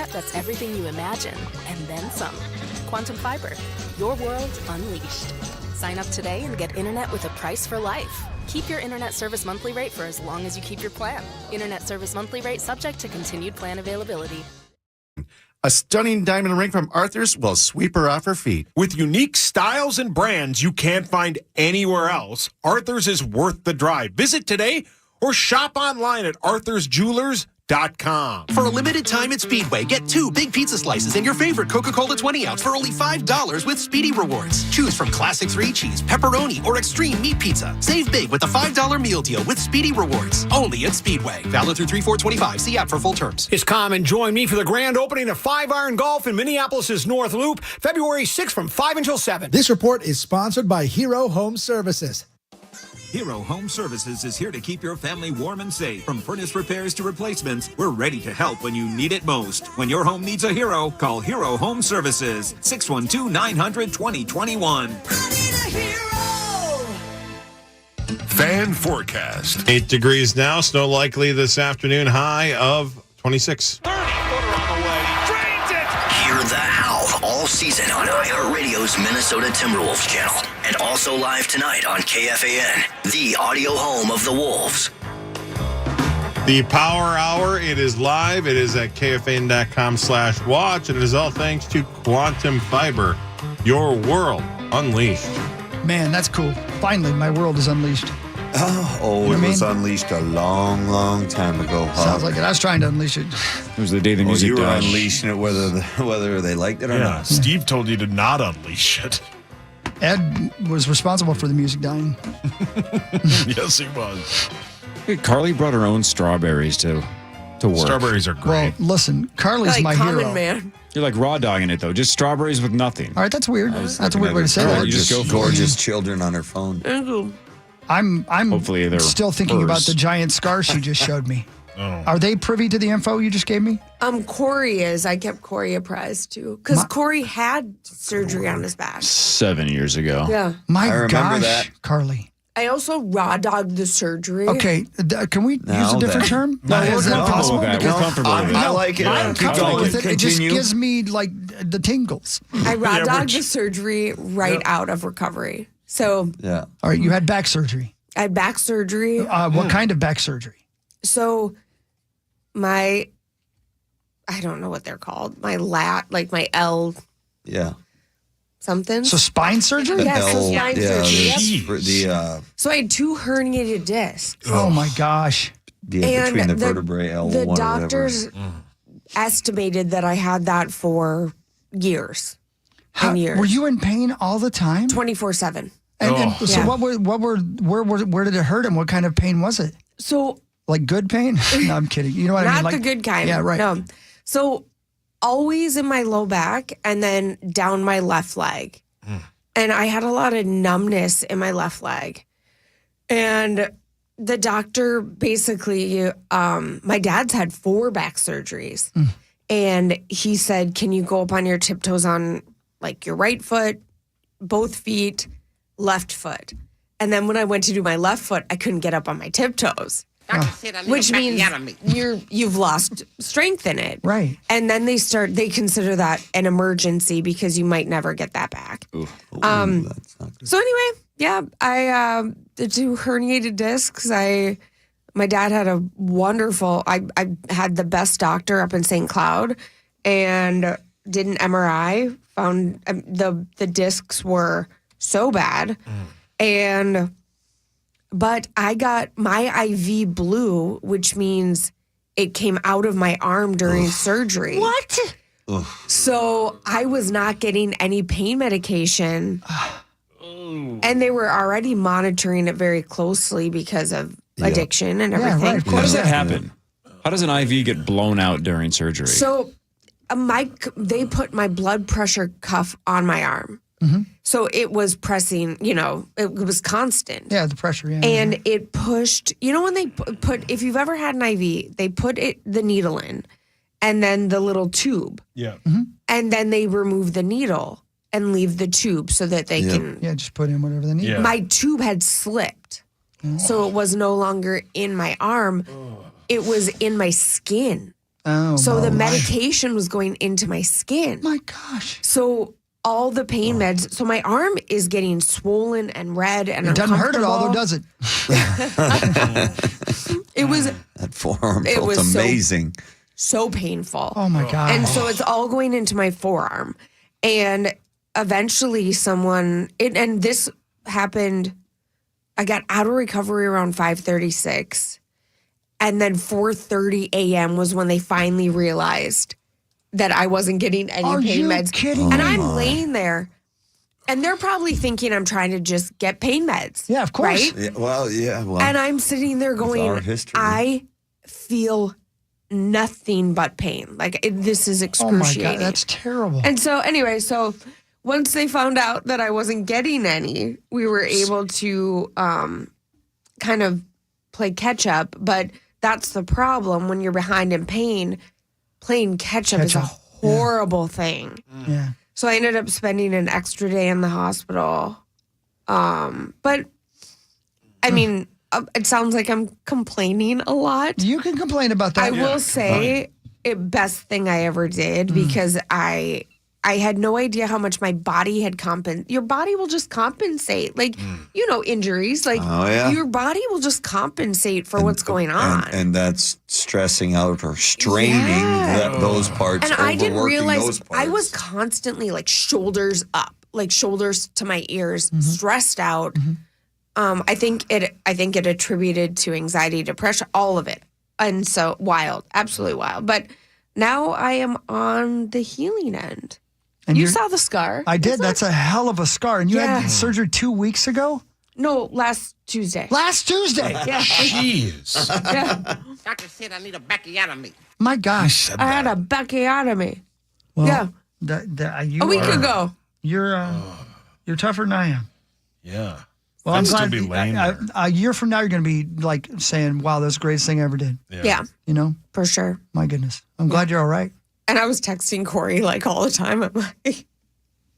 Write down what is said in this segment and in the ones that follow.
internet that's everything you imagine, and then some. Quantum Fiber, your world unleashed. Sign up today and get internet with a price for life. Keep your internet service monthly rate for as long as you keep your plan. Internet service monthly rate subject to continued plan availability. A stunning diamond ring from Arthur's will sweep her off her feet. With unique styles and brands you can't find anywhere else, Arthur's is worth the drive. Visit today or shop online at arthursjewelers.com. For a limited time at Speedway, get 2 big pizza slices and your favorite Coca-Cola 20-ounce for only $5 with Speedy Rewards. Choose from Classic 3-Cheese, Pepperoni, or Extreme Meat Pizza. Save big with the $5 meal deal with Speedy Rewards. Only at Speedway. Valid through 3/4/25. See app for full terms. It's Common. Join me for the grand opening of 5 Iron Golf in Minneapolis' North Loop, February 6th from 5 until 7. This report is sponsored by Hero Home Services. Hero Home Services is here to keep your family warm and safe. From furnace repairs to replacements, we're ready to help when you need it most. When your home needs a hero, call Hero Home Services, 612-900-2021. Fan forecast. 8 degrees now. Snow likely this afternoon. High of 26. 30-footer on the way. Drains it! Hear the Howl all season on iHeartRadio's Minnesota Timberwolves channel. And also live tonight on KFAN, the audio home of the Wolves. The Power Hour, it is live. It is at KFAN.com/watch. And it is all thanks to Quantum Fiber, your world unleashed. Man, that's cool. Finally, my world is unleashed. It was unleashed a long, long time ago. Huh? Sounds like it. I was trying to unleash it. It was the day the music you were died. unleashing it whether they liked it or not. Steve told you to not unleash it. Ed was responsible for the music dying. Yes, he was. Hey, Carly brought her own strawberries to work. Strawberries are great. Well, listen, Carly's like my common hero. man. You're like raw dogging it, though. Just strawberries with nothing. All right, that's weird. That's a weird way to say that. You just go gorgeous children on her phone. I'm Hopefully they're still thinking about furs. the giant scar she just showed me. Oh. Are they privy to the info you just gave me? Corey is. I kept Corey apprised too, because Corey had surgery on his back. 7 years ago. Yeah. My I remember gosh, that. Carly. I also raw dogged the surgery. Okay, can we use a different term? No, Is we're that comfortable possible? with that. Because We're comfortable with it. I like it. I'm Keep comfortable going. with it. It just Continue. gives me like the tingles. I raw dogged the surgery right out of recovery. So Yeah. All right, you had back surgery. I had back surgery. What kind of back surgery? So I don't know what they're called. My like my L Yeah. something. So spine surgery? Yeah, so spine surgery. The So I had 2 herniated discs. Oh my gosh. between the vertebrae L1 the or whatever. doctors estimated that I had that for years. Years. Were you in pain all the time? 24/7. And so Yeah. where did it hurt and what kind of pain was it? So Like good pain? No, I'm kidding. You know what I mean? not Like, the good kind. Yeah, right. No. So always in my low back and then down my left leg. And I had a lot of numbness in my left leg. And the doctor basically, my dad's had 4 back surgeries. And he said, can you go up on your tiptoes on like your right foot, both feet, left foot? And then when I went to do my left foot, I couldn't get up on my tiptoes. Which means you've lost strength in it. Right. And then they consider that an emergency because you might never get that back. That's not good. So anyway, yeah, I the 2 herniated discs. My dad had a wonderful. I had the best doctor up in St. Cloud, and did an MRI. Found the discs were so bad, but I got my IV blue, which means it came out of my arm during surgery. What? So I was not getting any pain medication. And they were already monitoring it very closely because of addiction and everything. Right, of course. How does that happen? How does an IV get blown out during surgery? So they put my blood pressure cuff on my arm. So it was pressing, it was constant. Yeah, the pressure, yeah. And it pushed, when they put, if you've ever had an IV, they put the needle in and then the little tube. Yeah. And then they remove the needle and leave the tube so that they can. Yeah, just put in whatever they need. Yeah. My tube had slipped. So it was no longer in my arm. It was in my skin. So the medication was going into my skin. My gosh. So all the pain meds. So my arm is getting swollen and red and it doesn't hurt at all, though, uncomfortable. does it? It was That forearm It felt was amazing. so painful. Oh my God. And so it's all going into my forearm. And eventually and this happened, I got out of recovery around 5:36. And then 4:30 a.m. was when they finally realized that I wasn't getting any pain meds. Kidding and me? I'm laying there, and they're probably thinking I'm trying to just get pain meds. Yeah, of course. Right? Yeah, well. And I'm sitting there going, our history. I feel nothing but pain. Like, this is Oh excruciating. my God, that's terrible. And so, anyway, once they found out that I wasn't getting any, we were able to kind of play catch up. But that's the problem when you're behind in pain. Playing catch up is a horrible thing. Yeah. So I ended up spending an extra day in the hospital. But I mean, it sounds like I'm complaining a lot. You can complain about that. I will say, best thing I ever did because I had no idea how much my body had compensated. Your body will just compensate. Like, injuries. Like, your body will just compensate for what's going on. And that's stressing out or straining those parts. And I didn't realize those parts. I was constantly like shoulders up, like shoulders to my ears, stressed out. I think it attributed to anxiety, depression, all of it. And so absolutely wild. But now I am on the healing end. And you saw the scar. I did. That's a hell of a scar. And you Yeah. had surgery 2 weeks ago? No, last Tuesday. Last Tuesday? Yeah. Jeez. Yeah. Doctor said I need a backiotomy. My gosh. I had a backiotomy. Well, yeah. You a week are- ago. You're tougher than I am. Yeah. Well, I'd I'm still glad be laying there. a year from now, you're going to be like saying, wow, that's the greatest thing I ever did. Yeah. You know? For sure. My goodness. I'm glad you're all right. And I was texting Corey like all the time. I'm like,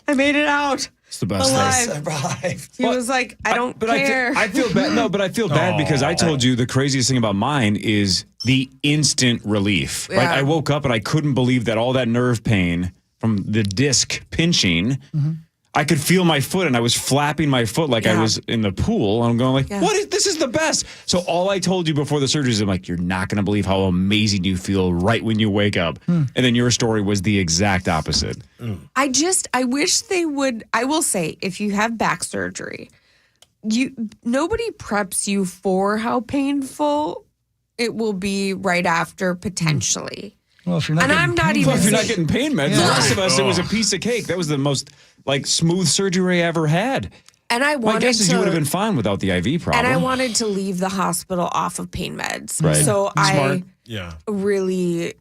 I made it out. It's the best Alive. thing. He was like, I don't care. I feel bad. No, but I feel bad because I told you the craziest thing about mine is the instant relief. Yeah. Like I woke up and I couldn't believe that all that nerve pain from the disc pinching, I could feel my foot and I was flapping my foot like I was in the pool. I'm going like, this is the best. So all I told you before the surgery is I'm like, you're not going to believe how amazing you feel right when you wake up. And then your story was the exact opposite. I wish they would. I will say, if you have back surgery, nobody preps you for how painful it will be right after, potentially. Well, if you're not I'm not even. Well, if you're not getting pain meds, the rest of us, it was a piece of cake. That was the most smooth surgery I ever had. And I wanted My guess is to, you would have been fine without the IV problem. And I wanted to leave the hospital off of pain meds. Right. So Smart. I really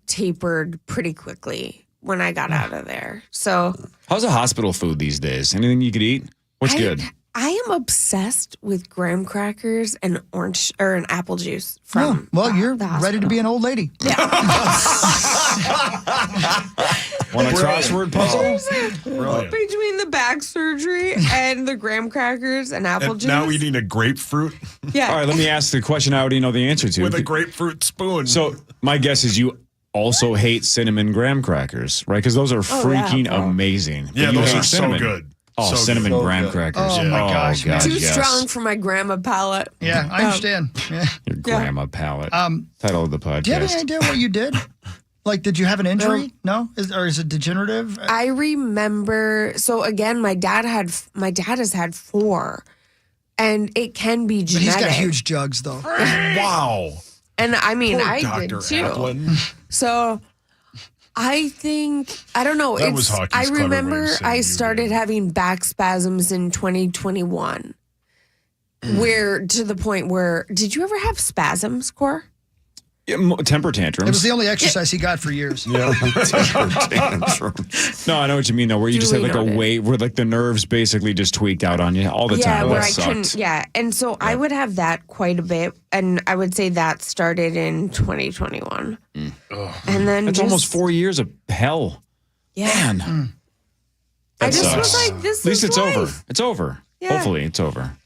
tapered pretty quickly when I got out of there. So how's the hospital food these days? Anything you could eat? What's good? I am obsessed with graham crackers and an apple juice from you're ready to be an old lady. Want a crossword puzzle? Between the back surgery and the graham crackers and apple juice. Now eating a grapefruit? Yeah. All right, let me ask the question I already know the answer to. With a grapefruit spoon. So my guess is you also hate cinnamon graham crackers, right? Because those are freaking amazing. Yeah, But you those hate are so cinnamon. good. Oh, So cinnamon good. graham So good. crackers. Oh, my gosh, man. Too yes. strong for my grandma palate. Yeah, I understand. Yeah. Your grandma palate. Title of the podcast. Do you have any idea what you did? Like, did you have an injury? No? Is it degenerative? I remember. So again, my dad has had 4, and it can be But genetic. he's got huge jugs, though. Wow. And I mean, Poor I Dr. did too. Applin. So I think, I don't know. That was Hockey's I clever way of remember saying I you started having back spasms in 2021, where to the point where, did you ever have spasms, Cor? Yeah, temper tantrums. It was the only exercise he got for years. Yeah. No, I know what you mean, though, where you just had like a wave where like the nerves basically just tweaked out on you all the Yeah, time. where That I couldn't. sucked. Yeah, and so I would have that quite a bit, and I would say that started in 2021, and then That's just, almost 4 years of hell. Yeah, Man. I That just sucks. was like, this. At least is it's life. over. It's over. Yeah. Hopefully, it's over.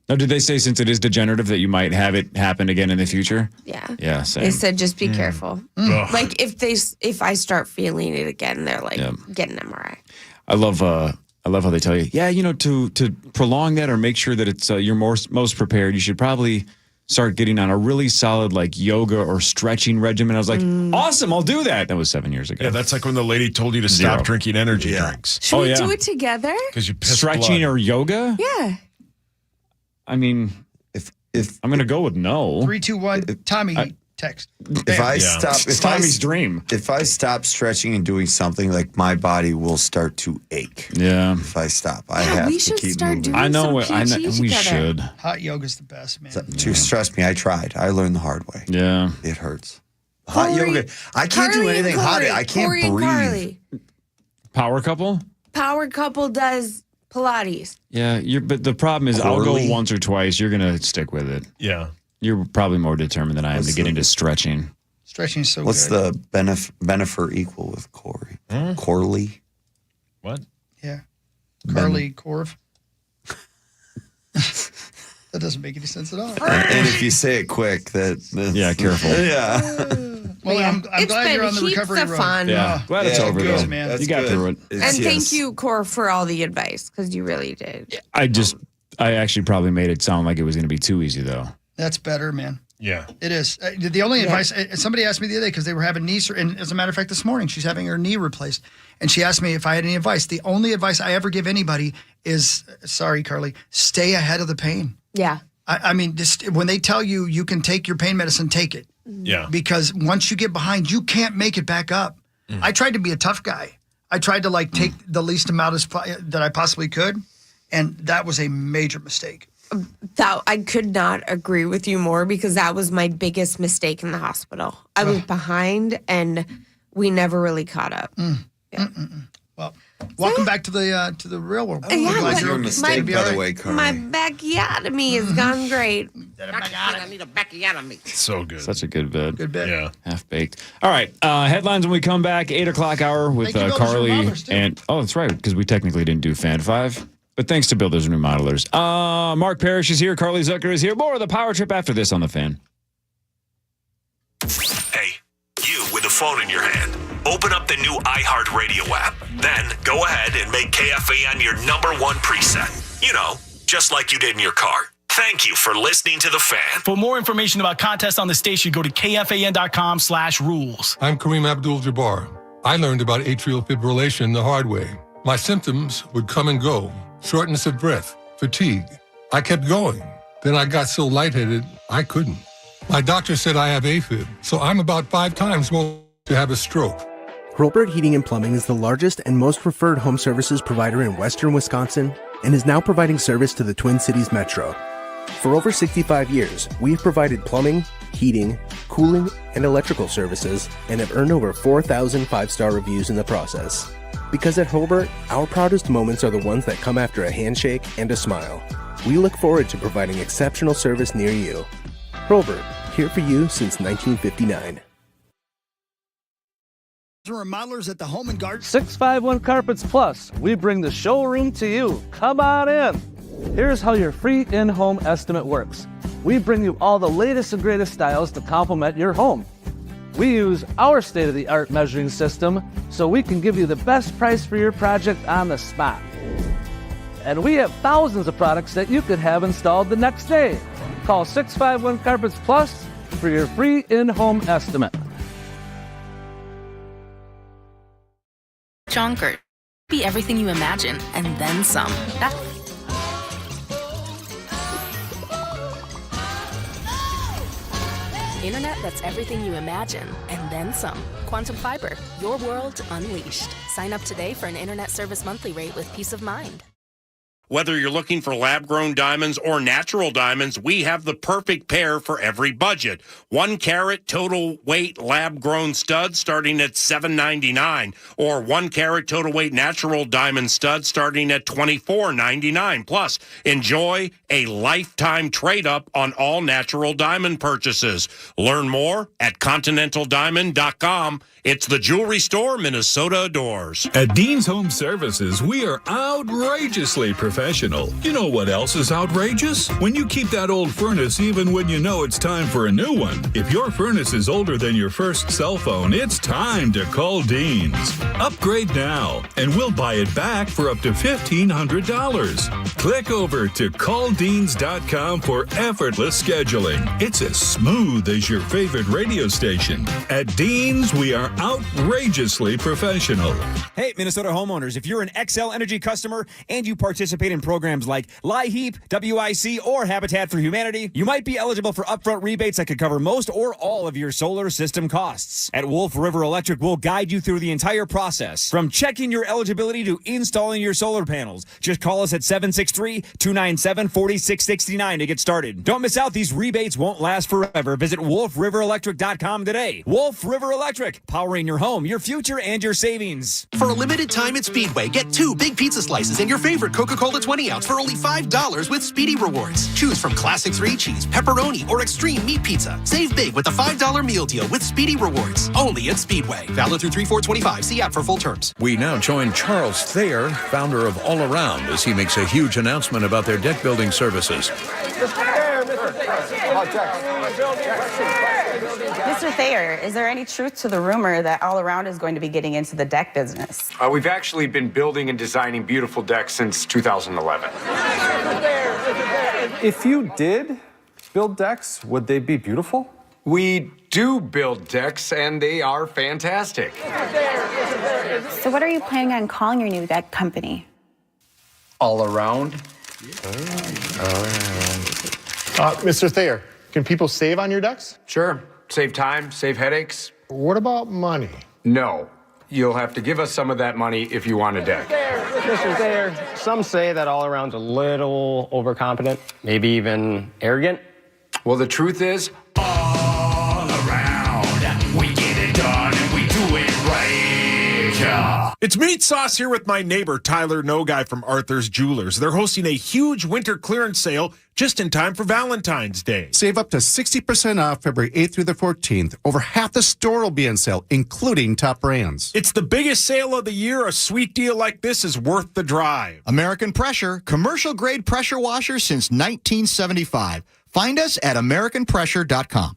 Now, did they say since it is degenerative that you might have it happen again in the future? Yeah. Yeah, same. They said just be careful. Like if I start feeling it again, they're like, get an MRI. I love how they tell you, to prolong that or make sure that it's you're most prepared, you should probably start getting on a really solid like yoga or stretching regimen. I was like, awesome, I'll do that. That was 7 years ago. Yeah, that's like when the lady told you to stop drinking energy drinks. Should we do it together? Because you piss stretching blood. or yoga? Yeah. I mean, if I'm going to go with no. 3, 2, 1. Tommy, text. If I stop, it's Tommy's dream. If I stop stretching and doing something, like my body will start to ache. Yeah. If I stop, I have we to should keep start moving. doing I know. some I know. PT We together. should. Hot yoga's the best, man. Trust me, I tried. I learned the hard way. Yeah. It hurts. Hot yoga. I can't do anything hot. I can't Corey and breathe. Carly. Power couple? Power couple does Pilates. Yeah, but the problem is I'll Corley? go once or twice. You're going to stick with it. Yeah. You're probably more determined than I am What's to get the- into stretching. Stretching is so What's good. the Benefer equal with Corey? Corley? What? Yeah. Carly Corv. That doesn't make any sense at all. And if you say it quick, that's Yeah, careful. Yeah. Well, I'm glad you're on the heaps recovery of road. fun. Yeah, glad it's over good, though. man. That's You got good. through it. It's- And yes. thank you, Cor, for all the advice because you really did. I actually probably made it sound like it was going to be too easy though. That's better, man. Yeah. It is. The only advice, somebody asked me the other day because they were having knee surgery. And as a matter of fact, this morning, she's having her knee replaced. And she asked me if I had any advice. The only advice I ever give anybody is, sorry, Carly, stay ahead of the pain. Yeah. I mean, just when they tell you you can take your pain medicine, take it. Yeah. Because once you get behind, you can't make it back up. I tried to be a tough guy. I tried to take the least amount that I possibly could. And that was a major mistake. That I could not agree with you more because that was my biggest mistake in the hospital. I was behind and we never really caught up. Yeah. Well, welcome back to the real world. Yeah, That was but your mistake, by the way, Carly. my bacchiotomy has gone great. I need a bacchiotomy. So good. Such a good bit. Good bit. Yeah. Half baked. All right. Headlines when we come back. 8:00 hour with Thank you, Builders Carly and Remodelers, too. and that's right because we technically didn't do Fan 5, but thanks to Builders and Remodelers. Mark Parrish is here. Carly Zucker is here. More of the Power Trip after this on the Fan. Hey, you with a phone in your hand. Open up the new iHeartRadio app. Then go ahead and make KFAN your #1 preset. You know, just like you did in your car. Thank you for listening to The Fan. For more information about contests on the station, go to KFAN.com/rules. I'm Kareem Abdul-Jabbar. I learned about atrial fibrillation the hard way. My symptoms would come and go. Shortness of breath, fatigue. I kept going. Then I got so lightheaded, I couldn't. My doctor said I have AFib, so I'm about 5 times more to have a stroke. Hurlburt Heating and Plumbing is the largest and most preferred home services provider in western Wisconsin and is now providing service to the Twin Cities Metro. For over 65 years, we've provided plumbing, heating, cooling, and electrical services and have earned over 4,000 five-star reviews in the process. Because at Hurlburt, our proudest moments are the ones that come after a handshake and a smile. We look forward to providing exceptional service near you. Hurlburt, here for you since 1959. Remodelers at the Home and Garden. 651 Carpets Plus. We bring the showroom to you. Come on in. Here's how your free in-home estimate works. We bring you all the latest and greatest styles to complement your home. We use our state-of-the-art measuring system so we can give you the best price for your project on the spot. And we have thousands of products that you could have installed the next day. Call 651 Carpets Plus for your free in-home estimate. Jonkert. Be everything you imagine, and then some. Internet that's everything you imagine, and then some. Quantum Fiber, your world unleashed. Sign up today for an internet service monthly rate with peace of mind. Whether you're looking for lab-grown diamonds or natural diamonds, we have the perfect pair for every budget. 1 carat total weight lab-grown stud starting at $7.99, or 1 carat total weight natural diamond stud starting at $24.99. Plus, enjoy a lifetime trade-up on all natural diamond purchases. Learn more at continentaldiamond.com. It's the jewelry store Minnesota adores. At Dean's Home Services, we are outrageously professional professional. You know what else is outrageous? When you keep that old furnace even when you know it's time for a new one. If your furnace is older than your first cell phone, it's time to call Dean's. Upgrade now, and we'll buy it back for up to $1,500. Click over to calldeans.com for effortless scheduling. It's as smooth as your favorite radio station. At Dean's, we are outrageously professional. Hey, Minnesota homeowners, if you're an XL Energy customer and you participate in programs like LIHEAP, WIC, or Habitat for Humanity, you might be eligible for upfront rebates that could cover most or all of your solar system costs. At Wolf River Electric, we'll guide you through the entire process, from checking your eligibility to installing your solar panels. Just call us at 763-297-4669 to get started. Don't miss out. These rebates won't last forever. Visit wolfriverelectric.com today. Wolf River Electric, powering your home, your future, and your savings. For a limited time at Speedway, get 2 big pizza slices and your favorite Coca-Cola 20-ounce for only $5 with Speedy Rewards. Choose from classic 3-cheese, pepperoni, or extreme meat pizza. Save big with the $5 meal deal with Speedy Rewards. Only at Speedway. Valid through 3/4/25. See app for full terms. We now join Charles Thayer, founder of All Around, as he makes a huge announcement about their deck building services. Mr. Thayer, is there any truth to the rumor that All Around is going to be getting into the deck business? We've actually been building and designing beautiful decks since 2011. If you did build decks, would they be beautiful? We do build decks, and they are fantastic. So what are you planning on calling your new deck company? All Around. Mr. Thayer, can people save on your decks? Sure. Save time, save headaches. What about money? No. You'll have to give us some of that money if you want a deck. Mr. Thayer, some say that All Around's a little overconfident, maybe even arrogant. Well, the truth is, All around, we get it done and we do it right. Yeah. It's Meat Sauce here with my neighbor, Tyler No Guy from Arthur's Jewelers. They're hosting a huge winter clearance sale just in time for Valentine's Day. Save up to 60% off February 8th through the 14th. Over half the store will be on sale, including top brands. It's the biggest sale of the year. A sweet deal like this is worth the drive. American Pressure, commercial grade pressure washer since 1975. Find us at AmericanPressure.com.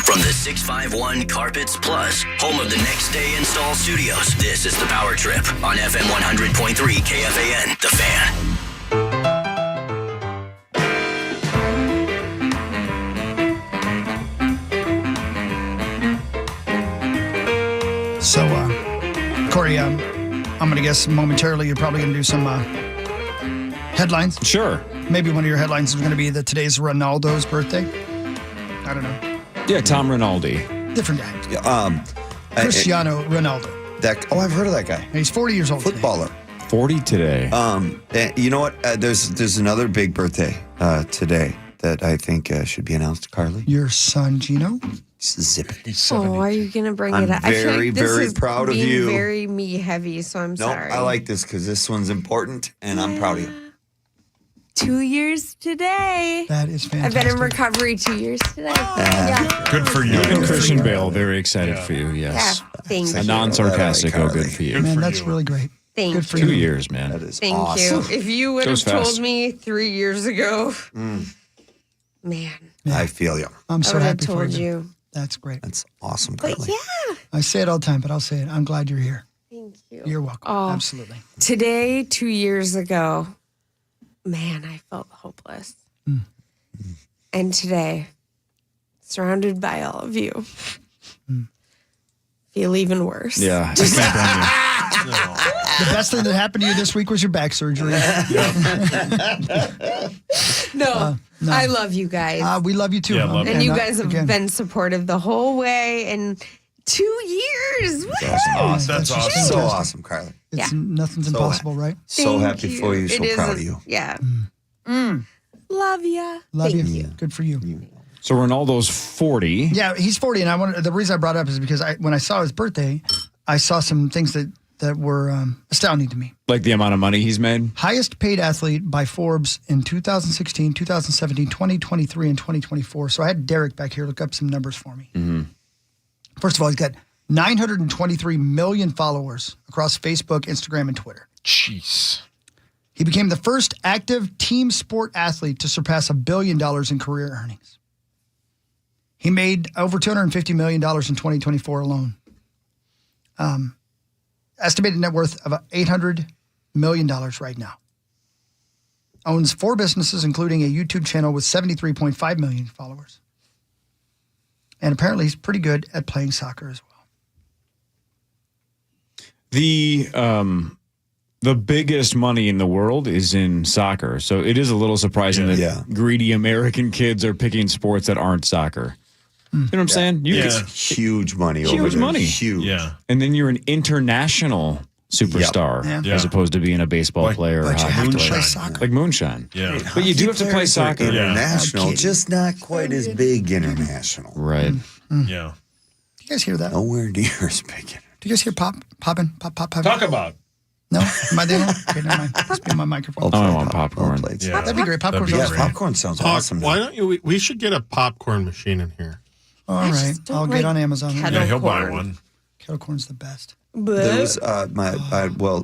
From the 651 Carpets Plus, home of the Next Day Install Studios, this is the Power Trip on FM 100.3 KFAN, The Fan. So, Corey, I'm going to guess momentarily you're probably going to do some headlines. Sure. Maybe one of your headlines is going to be that today's Ronaldo's birthday. I don't know. Yeah, Tom Rinaldi. Different guy. Yeah, Cristiano Ronaldo. I've heard of that guy. He's 40 years old. Footballer. 40 today. You know what? There's another big birthday today that I think should be announced to Carly. Your son, Gino? Zip it. He's 70. Oh, are you going to bring it up? I'm very, very is proud of you. Very me heavy, so I'm sorry. I like this because this one's important, and I'm proud of you. 2 years today. That is fantastic. I've been in recovery 2 years today. Good for you. And Christian Bale, very excited for you, yes. Yeah, thank you. A non-sarcastic, good for you. Man, that's really great. Thank Good for you. 2 you. years, man. That is Thank awesome. you. If you would have Goes fast. told me 3 years ago, man. I feel you. I'm so I would have happy for told you. you. That's great. That's awesome, But Carly. yeah. I say it all the time, but I'll say it. I'm glad you're here. Thank you. You're welcome. Oh, Absolutely. Today, 2 years ago, man, I felt hopeless. And today, surrounded by all of you, feel even worse. Yeah. The best thing that happened to you this week was your back surgery. No, I love you guys. We love you too. Yeah, love and you guys have again, been supportive the whole way. And 2 years. That's awesome. So awesome, Carly. It's Nothing's impossible, right? So Thank happy you. for you. So It proud of isn't- you. Yeah. Love ya. Love Thank you. Good for you. So Ronaldo's 40. Yeah, he's 40, and the reason I brought it up is because when I saw his birthday, I saw some things that were astounding to me. Like the amount of money he's made? Highest paid athlete by Forbes in 2016, 2017, 2023, and 2024. So I had Derek back here look up some numbers for me. Mm-hmm. First of all, he's got 923 million followers across Facebook, Instagram, and Twitter. Jeez. He became the first active team sport athlete to surpass $1 billion in career earnings. He made over $250 million in 2024 alone. Estimated net worth of $800 million right now. Owns 4 businesses, including a YouTube channel with 73.5 million followers. And apparently he's pretty good at playing soccer as well. The biggest money in the world is in soccer. So it is a little surprising that greedy American kids are picking sports that aren't soccer. You know what I'm saying? Huge money over Huge there. money. Huge. Yeah. And then you're an international superstar as opposed to being a baseball player or hockey player. Like moonshine. Yeah. But you do have to play soccer. International, just not quite as big international. Right. Yeah. Do you guys hear that? Nowhere near as big. Do you guys hear popping? Talk about. No? Am I the only one? Okay, never mind. Must be on my microphone. Oh, I want popcorn. Yeah. That'd be great. Popcorn sounds great. Popcorn sounds awesome. Why don't you? We should get a popcorn machine in here. All right. I'll get on Amazon. Yeah, he'll buy one. Kettle corn's the best. There was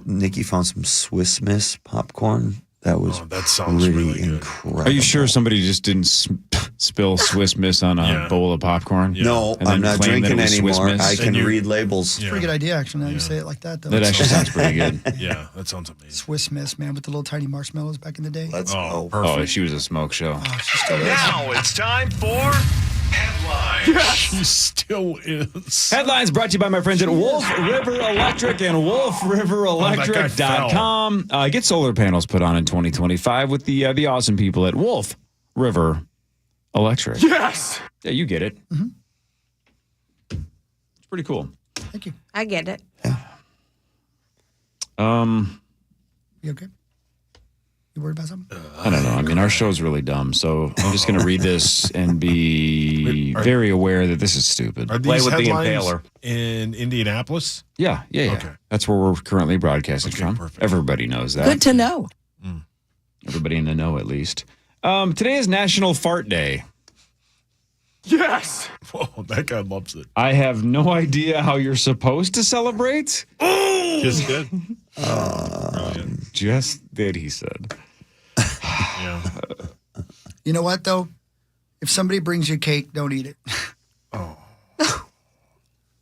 Nikki found some Swiss Miss popcorn. That was that sounds really incredible. Are you sure somebody just didn't spill Swiss Miss on a bowl of popcorn? No, And I'm then not claim that drinking it was Swiss anymore. Miss? I can read labels. It's a pretty good idea, actually, now you say it like that. Though. That actually sounds pretty good. Yeah, that sounds amazing. Swiss Miss, man, with the little tiny marshmallows back in the day. Let's go. Oh, she was a smoke show. She still is. Now it's time for headlines. She still is. Headlines brought to you by my friends at Wolf River Electric and WolfRiverElectric.com. Get solar panels put on in 2025 with the awesome people at Wolf River Electric. Yes. Yeah, you get it. Mm-hmm. It's pretty cool. Thank you. I get it. You okay? You worried about something? I don't know. I mean, our show's really dumb, so I'm just going to read this and be very aware that this is stupid. Are Play these with the headlines impaler. in Indianapolis? Yeah. Okay. That's where we're currently broadcasting from. Perfect. Everybody knows that. Good to know. Everybody in the know, at least. Today is National Fart Day. Yes. Whoa, that guy loves it. I have no idea how you're supposed to celebrate. Just good. Just did, he said. Yeah. You know what, though? If somebody brings you cake, don't eat it.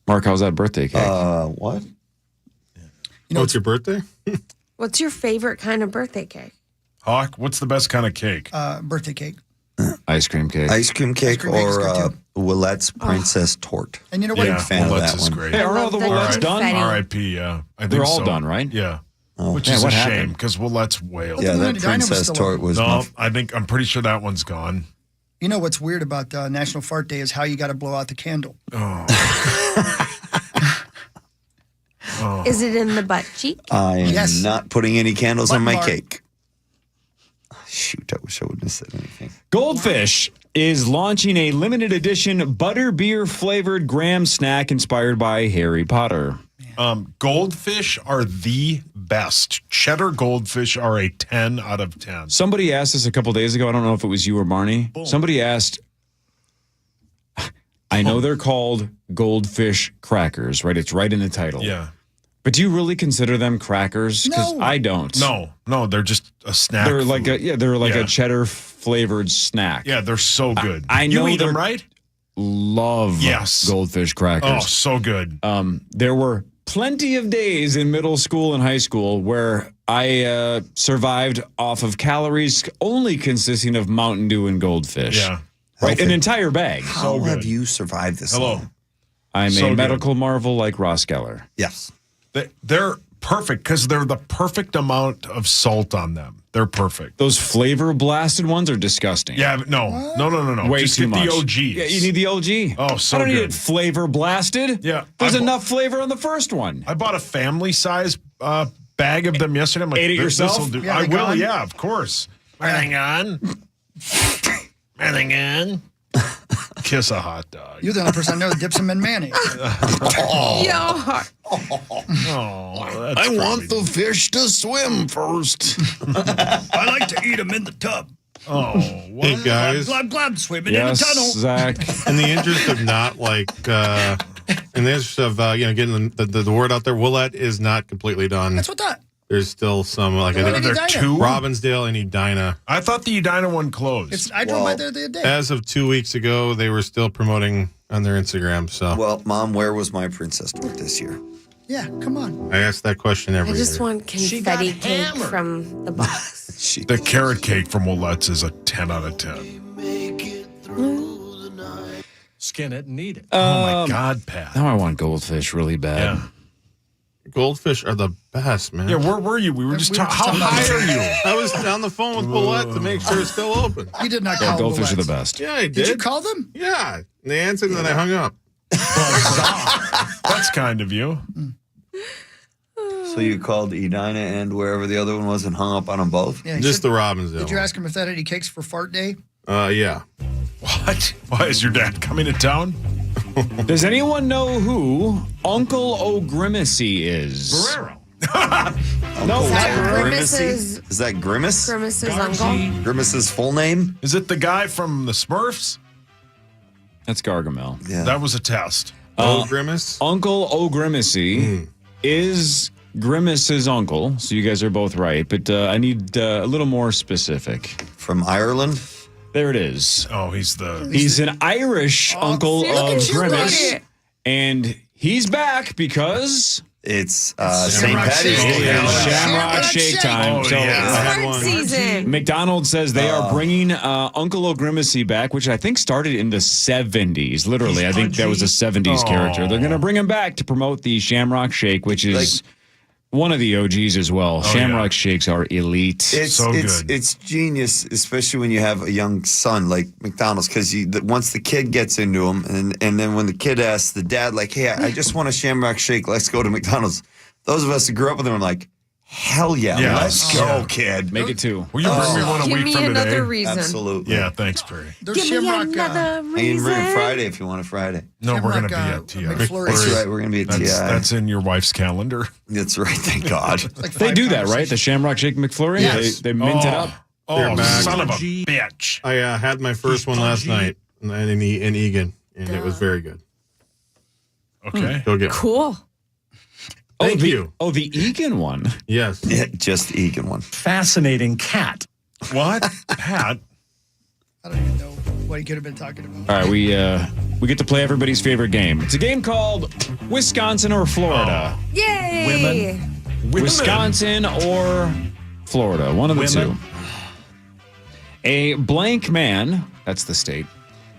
Mark, how's that birthday cake? What? You know, What's your birthday? What's your favorite kind of birthday cake? Hawk, what's the best kind of cake? birthday cake. Ice cream cake. Ice cream cake cream cake is or good, too. Willette's Princess Tort. And you know what? Yeah, Big fan of Willett's that is one. great. Hey, are all the Willett's done? R.I.P., yeah. I think They're all so. done, right? Yeah. Oh. Which Yeah, is a what shame, happened? because Willett's wailed. Yeah, the that Lady Dinah was Princess still Tort was No, I'm pretty sure that one's gone. You know what's weird about National Fart Day is how you got to blow out the candle. Is it in the butt cheek? I am Yes. not putting any candles on my Mark. cake. Shoot, I wish I wouldn't have said anything. Goldfish is launching a limited edition butterbeer flavored graham snack inspired by Harry Potter. Goldfish are the best. Cheddar goldfish are a 10 out of 10. Somebody asked us a couple days ago. I don't know if it was you or Barney. Somebody asked, I know they're called goldfish crackers, right? It's right in the title. Yeah. But do you really consider them crackers? Because No. I don't. No, they're just a snack. They're like food. a cheddar flavored snack. Yeah, they're so good. I know you eat them, they're- right? Love goldfish crackers. Oh, so good. There were plenty of days in middle school and high school where I survived off of calories only consisting of Mountain Dew and goldfish. Yeah. Right? An entire bag. How have you survived this Hello. long? I'm So a good. medical marvel like Ross Geller. Yes. They're perfect because they're the perfect amount of salt on them. They're perfect. Those flavor blasted ones are disgusting. Yeah, but no. Way Just too get much. the OGs. Yeah, you need the OG. Oh, so I don't need good. it flavor blasted. Yeah. There's enough flavor on the first one. I bought a family size bag of them yesterday. I'm like, Ate it yourself? this'll do. Yeah, I they will, gone? yeah, of course. Hang on. Hang on. Kiss a hot dog. You're the only person I know that dips them in mayonnaise. Yeah. I want the fish to swim first. I like to eat them in the tub. Oh, Hey guys, Glad swimming Yes, in the tunnel. Zach. in the interest of not in the interest of getting the word out there, Willette is not completely done. That's what that. There's still some, like, I What think in there are Edina? 2. Robbinsdale and Edina. I thought the Edina one closed. I drove by there the other day. As of 2 weeks ago, they were still promoting on their Instagram. So, Well, Mom, where was my princess this year? Yeah, come on. I ask that question every I year. just want confetti cake from the box. The carrot cake from Ouellette's is a 10 out of 10. Skin it and eat it. Oh, my God, Pat. Now I want goldfish really bad. Yeah. Goldfish are the best, man. Yeah, where were you? We were just talking. How high are you? I was on the phone with Paulette to make sure it's still open. You did not Yeah, call goldfish are the Ouellette's. best. Yeah, I did. Did you call them? Yeah. And they answered, and then I hung up. That's kind of you. So you called Edina and wherever the other one was and hung up on them both? Yeah, Just the Robbinsdale. Did you ask him if that had any cakes for fart day? Yeah. What? Why is your dad coming to town? Does anyone know who Uncle O'Grimacy is? Guerrero. No, Is that not Grimace's, Is that Grimace? Grimace's uncle? Grimace's full name? Is it the guy from the Smurfs? That's Gargamel. Yeah. That was a test. Grimace? Uncle O'Grimacy is Grimace's uncle, so you guys are both right, but I need a little more specific. From Ireland? There it is. Oh, he's an Irish uncle see, look of at you, Grimace, buddy. and he's back because It's St. Shamrock Patty's Shake. Day. it's Yeah. Shamrock Shake time. Oh, So yeah. I had Fart one. season. McDonald's says they are bringing Uncle O'Grimacy back, which I think started in the 70s. Literally, I think that was a 70s character. They're going to bring him back to promote the Shamrock Shake, which is one of the OGs as well. Shamrock Shakes are elite. It's good. It's genius, especially when you have a young son like McDonald's, because once the kid gets into them, and then when the kid asks the dad, like, "Hey, I just want a Shamrock Shake. Let's go to McDonald's." Those of us who grew up with them are like, "Hell yeah, Yeah. let's go, kid." Make it 2. Will you bring me one a Give week me from another today? reason. Absolutely. Yeah, thanks, Perry. There's Give me Shamrock. another I can reason. bring it Friday if you want a Friday. No, we're going to be Shamrock, at TI. McFlurry. That's right. We're going to be at TI. That's in your wife's calendar. That's right. Thank God. Like They 5 do that, right? The conversations. Shamrock Shake McFlurry? Yes. They mint it up. Oh, back. son of a bitch. I had my first one last night in Egan, and it was very good. Okay. Go get one. Cool. Thank you. Oh, the Egan one. Yes. Yeah, just the Egan one. Fascinating cat. What? Pat? I don't even know what he could have been talking about. All right, we get to play everybody's favorite game. It's a game called Wisconsin or Florida. Yay! Wisconsin or Florida, one of the two. A blank man, that's the state,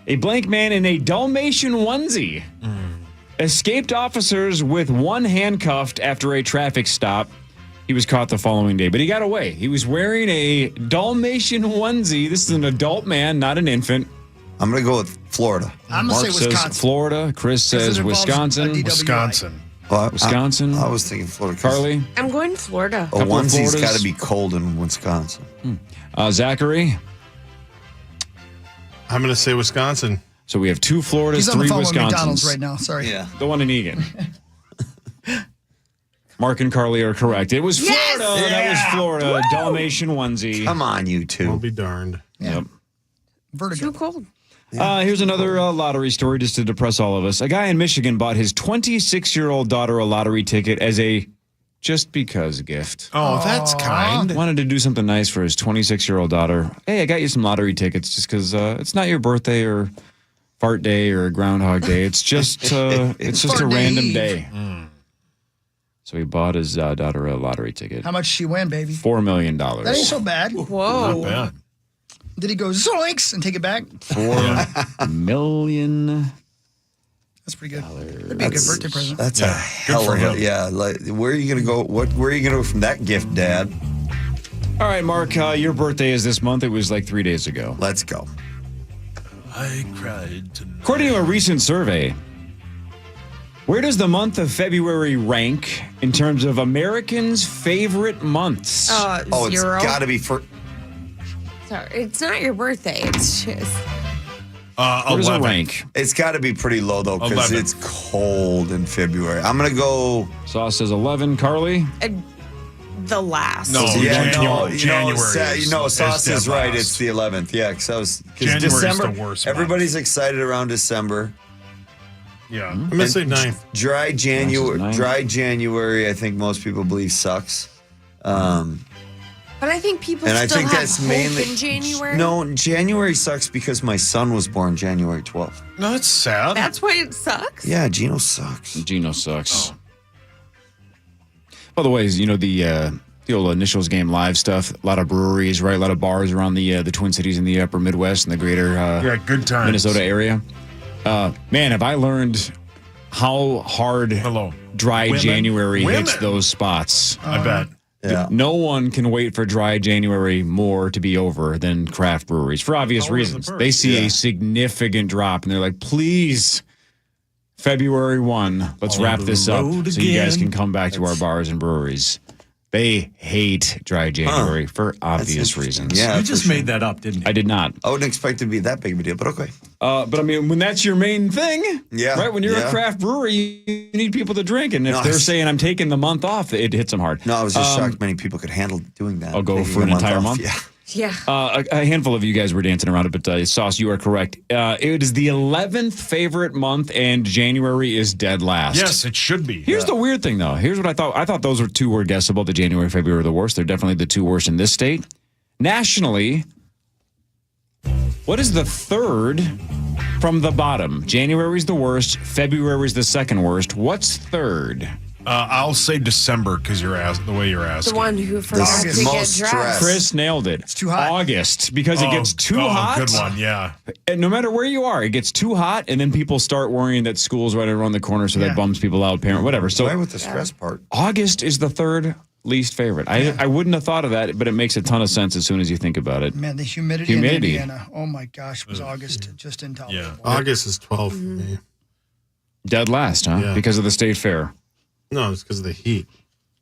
a blank man in a Dalmatian onesie escaped officers with one handcuffed after a traffic stop. He was caught the following day, but he got away. He was wearing a Dalmatian onesie. This is an adult man, not an infant. I'm going to go with Florida. I'm Mark going to say says Wisconsin. Florida. Chris says it involves Wisconsin. a DWI. Wisconsin. Well, Wisconsin. I was thinking Florida. 'cause Carly. I'm going Florida. A Couple of onesie's Floridas. got to be cold in Wisconsin. Zachary. I'm going to say Wisconsin. So we have 2 Floridas, He's on the 3 phone with McDonald's Wisconsins. right now. Sorry. Yeah. The one in Egan. Mark and Carly are correct. It was Florida. Yes! That was Florida. Dalmatian onesie. Come on, you I'll two. be darned. Yep. Vertigo. Too cold. Here's another lottery story just to depress all of us. A guy in Michigan bought his 26-year-old daughter a lottery ticket as a just because gift. Oh, that's kind. Wanted to do something nice for his 26-year-old daughter. Hey, I got you some lottery tickets just because it's not your birthday or fart day or Groundhog Day. It's just it's just a Fart random Eve. day. So he bought his daughter a lottery ticket. How much did she win, baby? $4 million. That ain't so bad. Whoa. Not bad. Did he go zoinks and take it back? $4 million. That's pretty good. That'd be a good birthday present. That's a hell for of a him. yeah. Like, where are you gonna go? Where are you gonna go from that gift, Dad? All right, Mark, your birthday is this month. It was like 3 days ago. Let's go. I cried tonight. According to a recent survey, where does the month of February rank in terms of Americans' favorite months? Oh, Zero. it's got to be for. Sorry, it's not your birthday. It's just. Where does it 11. rank? It's got to be pretty low though, because 11. it's cold in February. I'm gonna go. Sauce says 11. Carly? The last. No, Yeah, January. Sauce dead is right. last. It's the 11th. Yeah, because January's December. the worst Everybody's excited around December. Yeah. I'm going to say 9th. Dry January. ninth. Dry January. I think most people believe sucks. But I think people And I still think have that's hope mainly in January. No, January sucks because my son was born January 12th. No, that's sad. That's why it sucks. Yeah, Gino sucks. Gino sucks. By the way, the old Initials Game Live stuff. A lot of breweries, right? A lot of bars around the Twin Cities in the upper Midwest and the greater good times. Minnesota area. Man, have I learned how hard dry January hits those spots. I bet. Yeah. No one can wait for dry January more to be over than craft breweries for obvious reasons. They see a significant drop and they're like, please, February 1, let's wrap this up so you guys can come back to our bars and breweries. They hate dry January for obvious reasons. Yeah, you just made that up, didn't you? I did not. I wouldn't expect it to be that big of a deal, but okay. But I mean, when that's your main thing, right? When you're a craft brewery, you need people to drink. And if they're saying, I'm taking the month off, it hits them hard. No, I was just shocked many people could handle doing that. I'll go for an entire month? Yeah. Yeah. A handful of you guys were dancing around it, but Sauce, you are correct. It is the 11th favorite month, and January is dead last. Yes, it should be. Here's the weird thing, though. Here's what I thought. I thought those were two were guessable. The January, February are the worst. They're definitely the two worst in this state. Nationally, what is the third from the bottom? January's the worst. February's the second worst. What's third? I'll say December because the way you're asking. The one who forgot to get dressed. Chris nailed it. It's too hot. August, because it gets too hot. Good one, yeah. And no matter where you are, it gets too hot, and then people start worrying that school's right around the corner, so that bums people out, parent, whatever. So Why with the stress part? August is the third least favorite. I wouldn't have thought of that, but it makes a ton of sense as soon as you think about it. Man, the humidity in Indiana. Oh my gosh, was August just intolerable. Yeah, August is 12 for me. Dead last, huh? Yeah. Because of the state fair. No, it's because of the heat.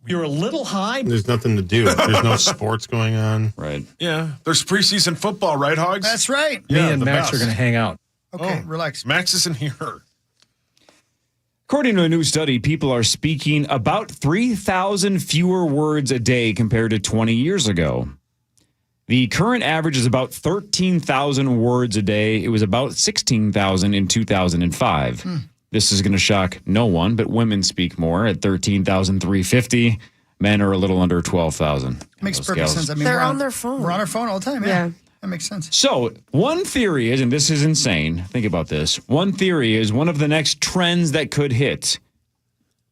You're a little high. There's nothing to do. There's no sports going on. Right. Yeah. There's preseason football, right, Hogs? That's right. Me Yeah, and the Max best. are going to hang out. Okay, relax. Max isn't here. According to a new study, people are speaking about 3,000 fewer words a day compared to 20 years ago. The current average is about 13,000 words a day. It was about 16,000 in 2005. This is going to shock no one, but women speak more at 13,350. Men are a little under 12,000. Makes perfect sense. I mean, They're we're on their phone. We're on our phone all the time. Yeah. That makes sense. So, one theory is, and this is insane, think about this. One theory is one of the next trends that could hit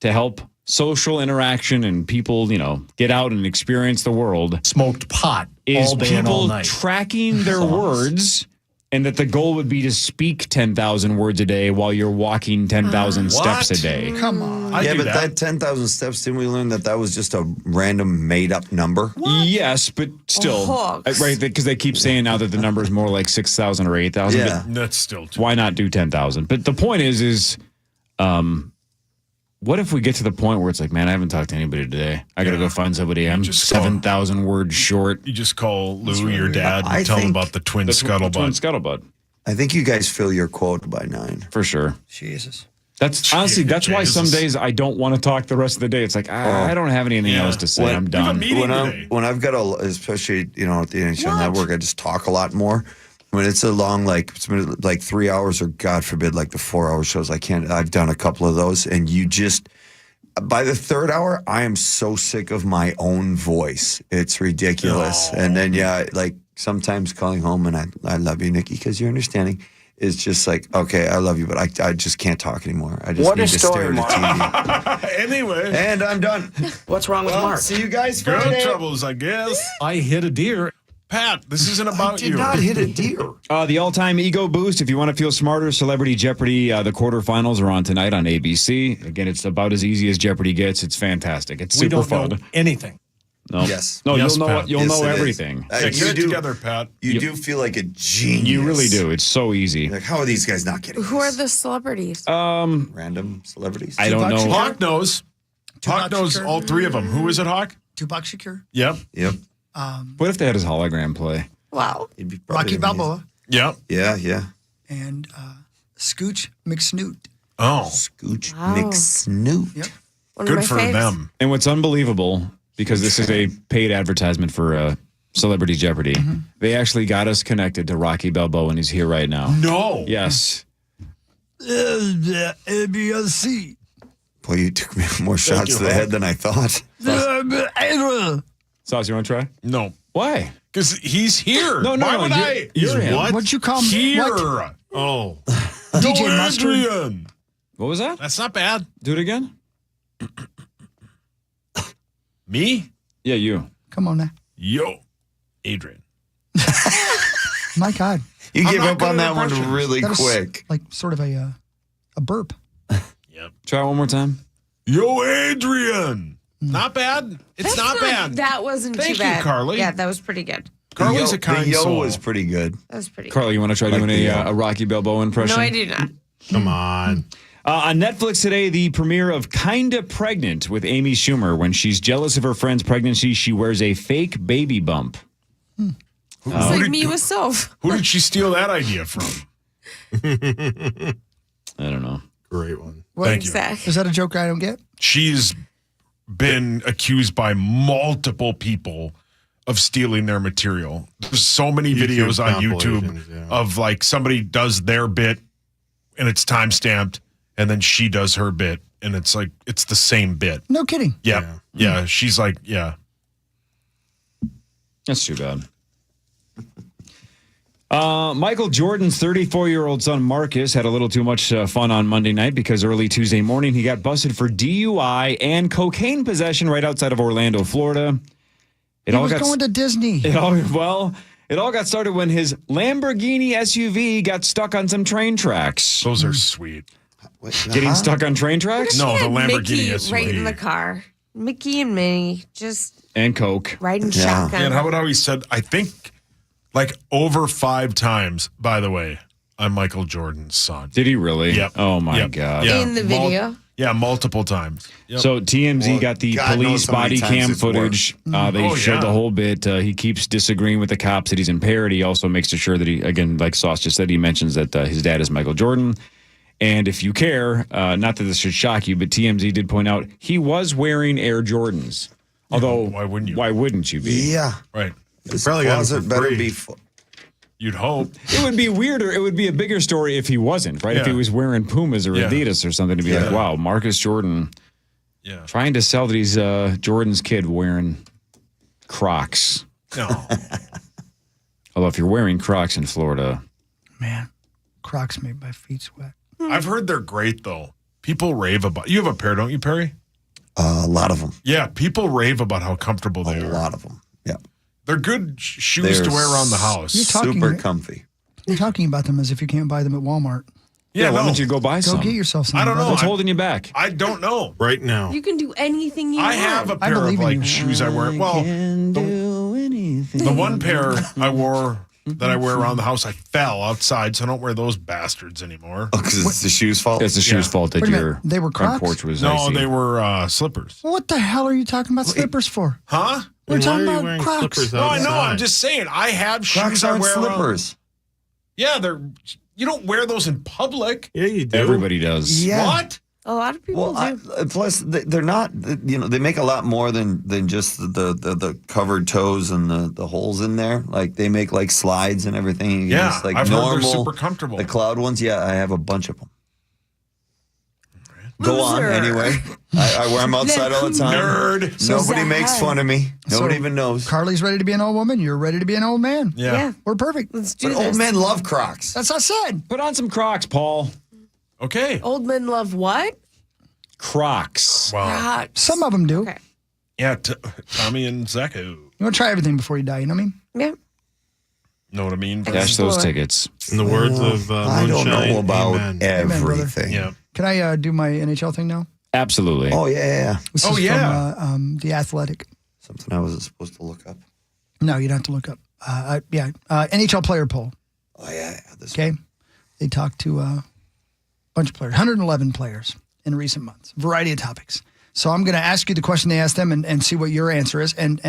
to help social interaction and people, get out and experience the world. Smoked pot Is all day and all people night. tracking their words, and that the goal would be to speak 10,000 words a day while you're walking 10,000 steps a day. Come on. Yeah, but that 10,000 steps, didn't we learn that was just a random made-up number? Yes, but still, right? Because they keep saying now that the number is more like 6,000 or 8,000. Yeah. but That's still too. why not do 10,000? But the point is, what if we get to the point where it's like, man, I haven't talked to anybody today. I got to go find somebody. I'm 7,000 words short. You just call Lou, your dad, and tell him about the twin scuttlebutt. Twin scuttlebutt. I think you guys fill your quota by 9. For sure. Jesus. That's honestly, that's why some days I don't want to talk the rest of the day. It's like, I don't have anything else to say. I'm done. When I've got especially, at the NHL Network, I just talk a lot more. When it's a long, it's been like 3 hours or God forbid, like the 4-hour shows, I've done a couple of those. And you just, by the third hour, I am so sick of my own voice. It's ridiculous. And then, sometimes calling home and I love you, Nikki, because you're understanding. It's just like, okay, I love you, but I just can't talk anymore. I just need to stare at the TV. Anyway. And I'm done. What's wrong with Mark? See you guys Girl Friday. troubles, I guess. I hit a deer. Pat, this isn't about I you. did not hit a deer. The all-time ego boost. If you want to feel smarter, Celebrity Jeopardy. The quarterfinals are on tonight on ABC. Again, it's about as easy as Jeopardy gets. It's fantastic. It's super fun. Know anything. No. Yes. No, Yes, you'll know. Pat. You'll Yes, know it is. everything. Get it together, Pat. You do feel like a genius. You really do. It's so easy. Like, how are these guys not getting Who this? are the celebrities? Random celebrities? I don't know. Hawk knows. Hawk knows all three of them. Who is it, Hawk? Tupac Shakur. Yep. Yep. What if they had his hologram play? Wow. Rocky Balboa. Yep. Yeah. And Scooch McSnoot. Oh. Scooch Wow. McSnoot. Yep. One of Good my for faves. them. And what's unbelievable, because this is a paid advertisement for Celebrity Jeopardy, they actually got us connected to Rocky Balboa, and he's here right now. No. Yes. ABC. Boy, you took me more shots to the head than I thought. Sauce, you want to try? No. Why? Because he's here. No, Why would I? You're him. what? What'd you call me? Here. What? Oh. DJ Mustard? Adrian. What was that? That's not bad. Do it again? Me? Yeah, you. Come on now. Yo, Adrian. My God. You I'm gave not up good on at that one impressions. really That was quick. like sort of a burp. Try it one more time. Yo, Adrian. Not bad. It's not bad. That wasn't Thank too bad. you, Carly. Yeah, that was pretty good. Carly's a kind the yo soul. was pretty good. That was pretty Carly, you want to try doing the a Rocky Balboa impression? No, I do not. Come on. On Netflix today, the premiere of Kinda Pregnant with Amy Schumer. When she's jealous of her friend's pregnancy, she wears a fake baby bump. It's like me with Soph. Who did she steal that idea from? I don't know. Great one. Thank you. Is that a joke I don't get? She's been accused by multiple people of stealing their material. There's so many YouTube videos on YouTube compilations, yeah. of like somebody does their bit and it's time stamped, and then she does her bit, and it's like it's the same bit. No kidding. Yeah. She's like, yeah. That's too bad. Michael Jordan's 34-year-old son Marcus had a little too much fun on Monday night because early Tuesday morning he got busted for DUI and cocaine possession right outside of Orlando, Florida. He was going to Disney. It all got started when his Lamborghini SUV got stuck on some train tracks. Those are sweet. Getting stuck on train tracks? No, the Lamborghini Mickey SUV. right in the car. Mickey and Minnie just And coke. riding shotgun. And how about how he said, I think like over 5 times, by the way, I'm Michael Jordan's son. Did he really? Yep. Oh, my Yep. God. Yeah. In the video? Multiple times. Yep. So TMZ got the God police knows how many body times cam it's worked. footage. They showed the whole bit. He keeps disagreeing with the cops that he's impaired. He also makes sure that he, again, like Sauce just said, he mentions that his dad is Michael Jordan. And if you care, not that this should shock you, but TMZ did point out he was wearing Air Jordans. Although, why wouldn't you? Why wouldn't you be? Yeah. Right. This probably got it closet for better free. be You'd hope. It would be weirder. It would be a bigger story if he wasn't, right? If Yeah. he was wearing Pumas or Yeah. Adidas or something to be like, wow, Marcus Jordan trying to sell that he's Jordan's kid wearing Crocs. No. Although if you're wearing Crocs in Florida. Man, Crocs made my feet sweat. I've heard they're great, though. People rave about. You have a pair, don't you, Perry? A lot of them. Yeah, people rave about how comfortable they are. A lot of them. Yeah. They're good shoes to wear around the house. You're talking- Super comfy. You're talking about them as if you can't buy them at Walmart. Yeah, why don't you go buy some? Go get yourself some. I don't know. What's holding you back? I don't know. Right now. You can do anything you I want. have a I pair of believe in like you. shoes I wear. Well, the one pair I wore that I wear around the house, I fell outside, so I don't wear those bastards anymore. Oh, because it's the shoe's fault? It's the shoe's fault that Wait a minute, your they were front Crocs? porch was No, icy. they were slippers. What the hell are you talking about slippers for? Huh? We're Why talking are you about wearing Crocs. slippers No, I know. outside? I'm just saying. I have Crocs shoes I aren't wear around. slippers. Yeah, they're. You don't wear those in public. Yeah, you do. Everybody does. Yeah. What? A lot of people Well, do. plus they're not. They make a lot more than just the covered toes and the holes in there. Like they make like slides and everything. You can Yeah, just, like I've heard they're normal, super comfortable. The cloud ones, yeah, I have a bunch of them. Go on Loser. anyway. I wear them outside all the time. Nerd. Nobody makes fun of me. Nobody even knows. Carly's ready to be an old woman. You're ready to be an old man. Yeah. We're perfect. Let's do But this. old men love Crocs. That's what I said. Put on some Crocs, Paul. Okay. Old men love what? Crocs. Wow. Crocs. Some of them do. Okay. Yeah, Tommy and Zeku. You want to try everything before you die, you know what I mean? Yeah. Know what I mean? Cash those tickets. In the words of I don't Moonshine, know about amen. everything. Yeah. Can I do my NHL thing now? Absolutely. Oh yeah. This is from The Athletic. Something I wasn't supposed to look up. No, you don't have to look up. NHL player poll. Oh yeah. This Okay. They talked to a bunch of players, 111 players in recent months, variety of topics. So I'm going to ask you the question they asked them and see what your answer is. And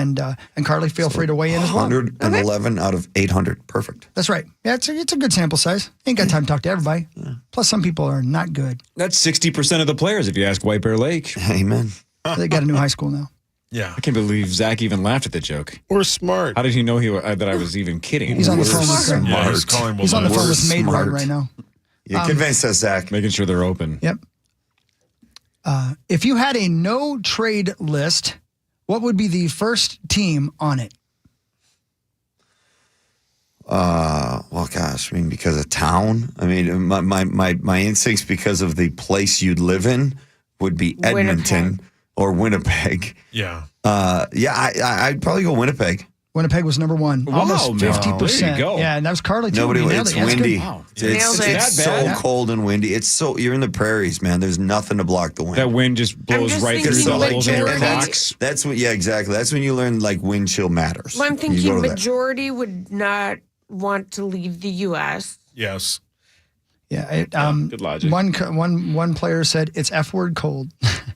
Carly, feel free to weigh in as well. 111 out of 800. Perfect. That's right. Yeah, it's a good sample size. Ain't got time to talk to everybody. Plus, some people are not good. That's 60% of the players if you ask White Bear Lake. Amen. They got a new high school now. Yeah. I can't believe Zach even laughed at the joke. We're smart. How did he know that I was even kidding? He's on the phone with Yeah, he's calling He's on the phone with Maidride smart. right now. You convinced us, Zach. Making sure they're open. Yep. If you had a no trade list, What would be the first team on it? Well, gosh, I mean, because of town. I mean, my instincts because of the place you'd live in would be Edmonton or Winnipeg. Yeah. I'd probably go Winnipeg. Winnipeg was number one. Wow, Almost 50%. there you go. Yeah, and that was Carly too. Nobody. You nailed It's it. That's windy. good. Wow. It's so cold and windy. It's so you're in the prairies, man. There's nothing to block the wind. That wind just blows just right through thinking the holes in your majority- Crocs. That's what. Yeah, exactly. That's when you learn like wind chill matters. Well, I'm You go thinking to that. majority would not want to leave the U.S. Yes. Yeah. Good logic. One player said it's F word cold.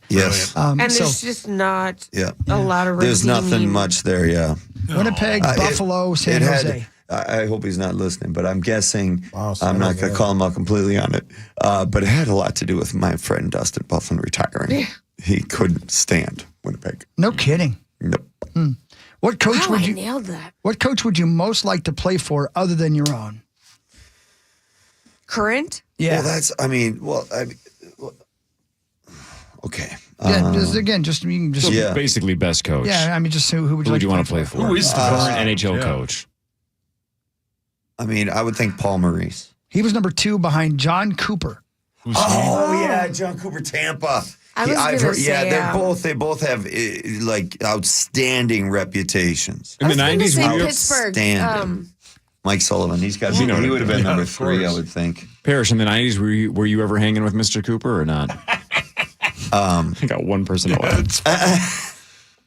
Yes. And there's just not a lot of There's nothing redeeming- much there. Yeah. Winnipeg, Buffalo, San Jose. I hope he's not listening, but I'm guessing I'm not going to call him out completely on it. But it had a lot to do with my friend Dustin Bufflin retiring. He couldn't stand Winnipeg. No kidding. Nope. What coach Wow, would I you nailed that. What coach would you most like to play for other than your own? Current? Yeah. Well, that's. I mean, okay. Yeah, just you can just So basically best coach. Yeah, I mean, just who would you Who like would you to want to play for? Who is the current best NHL coach? Yeah. coach? I mean, I would think Paul Maurice. He was number 2 behind John Cooper. John Cooper, Tampa. I've gonna say, they both have like outstanding reputations. In the I was 90s, gonna say we were Pittsburgh. Outstanding. Mike Sullivan, he's got. He would have been number 3, I would think. Parrish, in the 90s, were you ever hanging with Mr. Cooper or not? I got one person alive.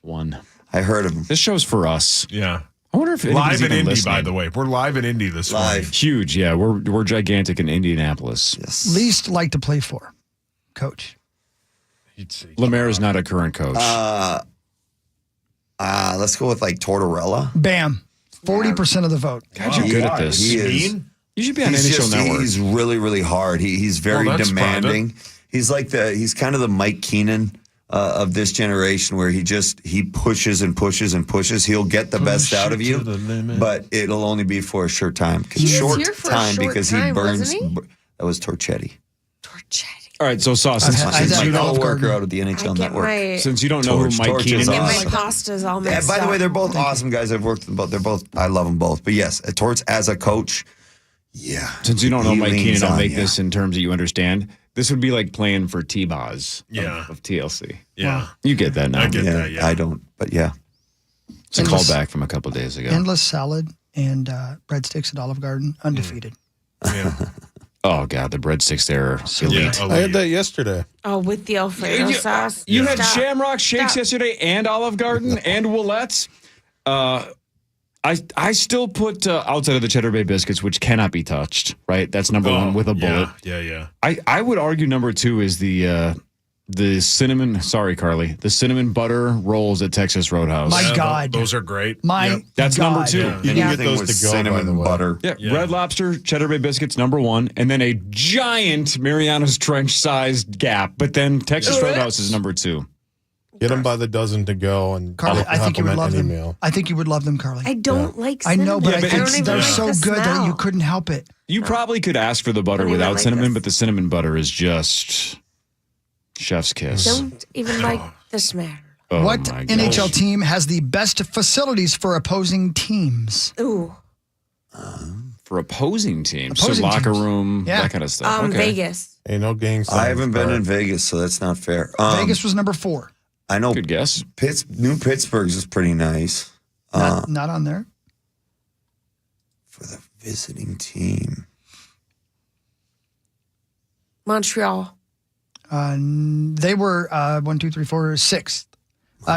One. I heard of him. This show's for us. Yeah. I wonder if Live anybody's in even Indy, listening. by the way. We're live in Indy this morning. Huge, yeah. We're gigantic in Indianapolis. Yes. Least like to play for, coach. Lemaire is not a current coach. Let's go with like Tortorella. Bam. 40% of the vote. God, you're good at this. He is. You should be on He's NHL just- Network. He's really, really hard. He's very Well, that's demanding. He's kind of the Mike Keenan of this generation, where he pushes and pushes and pushes. He'll get the best out of you, but it'll only be for a short time. He was here for a short because time, he burns. wasn't he? That was Torchetti. All right, so Sauce, Since you know worker out at the NHL Network. Since you don't know who Mike Keenan is. Get my pastas all mixed By the way, up. they're both awesome guys. I've worked with them both. They're both. I love them both. But yes, Torts as a coach. Yeah. Since you don't know He Mike leans Keenan, I'll on make you. this in terms that you understand. This would be like playing for T-Boz of TLC. Yeah. You get that now. I get that, yeah. I don't, but yeah. It's a callback from a couple of days ago. Endless salad and breadsticks at Olive Garden, undefeated. Oh, God, the breadsticks there are elite. I had that yesterday. Oh, with the Alfredo sauce. You had Stop. Shamrock Shakes Stop. yesterday and Olive Garden and Willettes. I still put outside of the Cheddar Bay biscuits, which cannot be touched, right? That's number one with a bullet. Yeah. I would argue number 2 is the cinnamon. Sorry, Carly. The cinnamon butter rolls at Texas Roadhouse. My God. Those are great. That's God. number 2. Yeah. You can get those with to go, by the cinnamon way. butter. Yeah, Red Lobster, Cheddar Bay biscuits, number 1, and then a giant Mariana's Trench-sized gap. But then Texas Roadhouse is number 2. Get them by the dozen to go, and Carly, I think you would love them. Email. I think you would love them, Carly. I don't like I cinnamon. know, but Yeah, I but think it's- they're I don't so even like the good that you smell. couldn't help it. You probably could ask for the butter Don't even without like cinnamon, this. but the cinnamon butter is just chef's kiss. Don't even like the smell. Oh, What my NHL gosh. team has the best facilities for opposing teams? Ooh. For opposing teams. Opposing so locker teams. room, Yeah. that kind of stuff. Okay. Vegas. Ain't no games. I haven't been in Vegas, so that's not fair. Vegas was number 4. I know. Good guess. New Pittsburgh's is pretty nice. Not on there. For the visiting team. Montreal. They were 1, 2, 3, 4, 6.